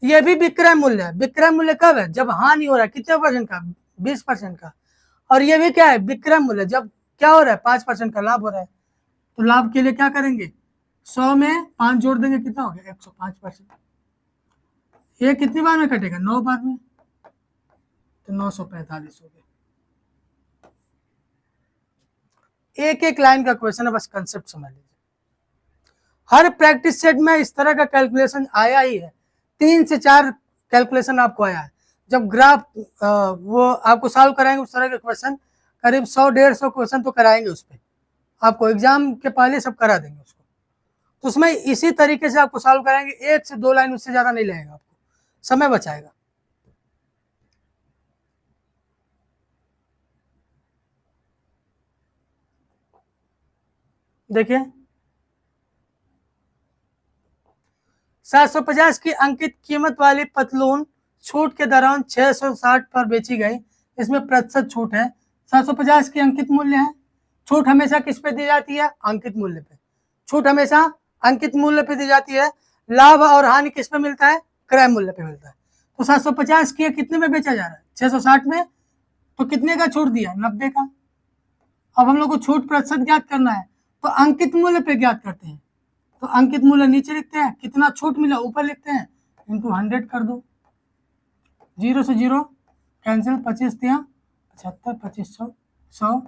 S1: यह भी विक्रय मूल्य है। विक्रय मूल्य कब है? जब हानि हो रहा है। कितने परसेंट का? 20% का। और ये भी क्या है? विक्रय मूल्य जब क्या हो रहा है? 5% का लाभ हो रहा है। तो लाभ के लिए क्या करेंगे? 100 में 5 जोड़ देंगे, कितना हो गया? 105%। ये कितनी बार में कटेगा? 9 बार में, तो 945 हो गया। एक एक लाइन का क्वेश्चन है, बस कंसेप्ट समझ लीजिए। हर प्रैक्टिस सेट में इस तरह का कैलकुलेशन आया ही है। 3 से 4 कैलकुलेशन आपको आया है। जब ग्राफ वो आपको सॉल्व कराएंगे उस तरह के क्वेश्चन, करीब 100-150 क्वेश्चन तो कराएंगे उस पर, आपको एग्जाम के पहले सब करा देंगे उसको। तो उसमें इसी तरीके से आपको सॉल्व कराएंगे। 1 से 2 लाइन, उससे ज्यादा नहीं लगेगा, आपको समय बचाएगा। देखिए, 750 की अंकित कीमत वाली पतलून छूट के दौरान 660 पर बेची गई, इसमें प्रतिशत छूट है 750 की अंकित मूल्य है। छूट हमेशा किस पे दी जाती है? अंकित मूल्य पे। छूट हमेशा अंकित मूल्य पे दी जाती है। लाभ और हानि किस पे मिलता है? क्रय मूल्य पे मिलता है। तो 750 की कितने में बेचा जा रहा है? 660 में। तो कितने का छूट दिया? 90 का। अब हम लोग को छूट प्रतिशत ज्ञात करना है, तो अंकित मूल्य पे ज्ञात करते हैं। तो अंकित मूल्य नीचे लिखते हैं, कितना छूट मिला ऊपर लिखते हैं, इंटू 100 कर दो। 0 से 0 कैंसिल, 25 तिया 75, 2500, 100,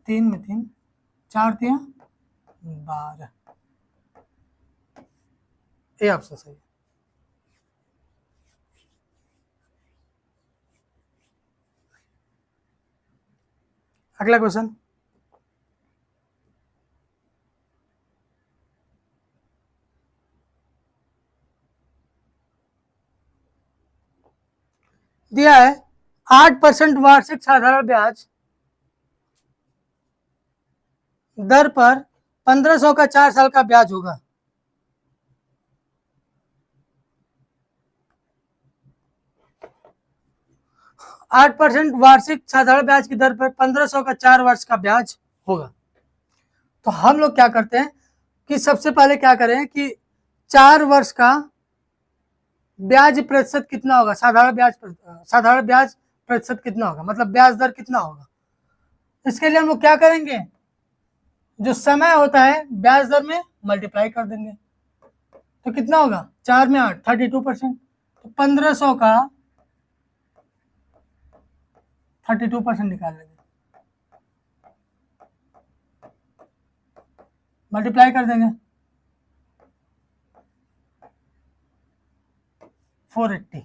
S1: 3 में 3, 4 तिया 12। ये ऑप्शन सही है। अगला क्वेश्चन, दिया है 8% वार्षिक साधारण ब्याज दर पर 1500 का 4 साल का ब्याज होगा। आठ 8% वार्षिक साधारण ब्याज की दर पर 1500 का 4 वर्ष का ब्याज होगा। तो हम लोग क्या करते हैं कि सबसे पहले क्या करें कि 4 वर्ष का ब्याज प्रतिशत कितना होगा, साधारण ब्याज प्रतिशत कितना होगा, मतलब ब्याज दर कितना होगा। इसके लिए हम लोग क्या करेंगे, जो समय होता है ब्याज दर में मल्टीप्लाई कर देंगे। तो कितना होगा? 4 में 8, 32%। तो 1500 का 32% निकाल लेंगे, मल्टीप्लाई कर देंगे 480।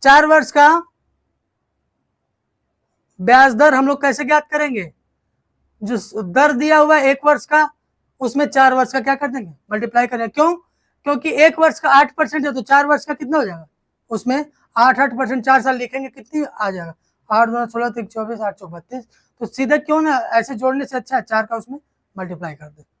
S1: 4 वर्ष का ब्याज दर हम लोग कैसे ज्ञात करेंगे? जो दर दिया हुआ है 1 वर्ष का, उसमें 4 वर्ष का क्या कर देंगे? मल्टीप्लाई करेंगे। क्यों? क्योंकि 1 वर्ष का 8% है, तो 4 वर्ष का कितना हो जाएगा? उसमें 8% 4 साल लिखेंगे, कितनी आ जाएगा? 8 2 16 3 24 8 32। तो सीधा क्यों ना ऐसे जोड़ने से अच्छा है 4 का उसमें मल्टीप्लाई कर दे।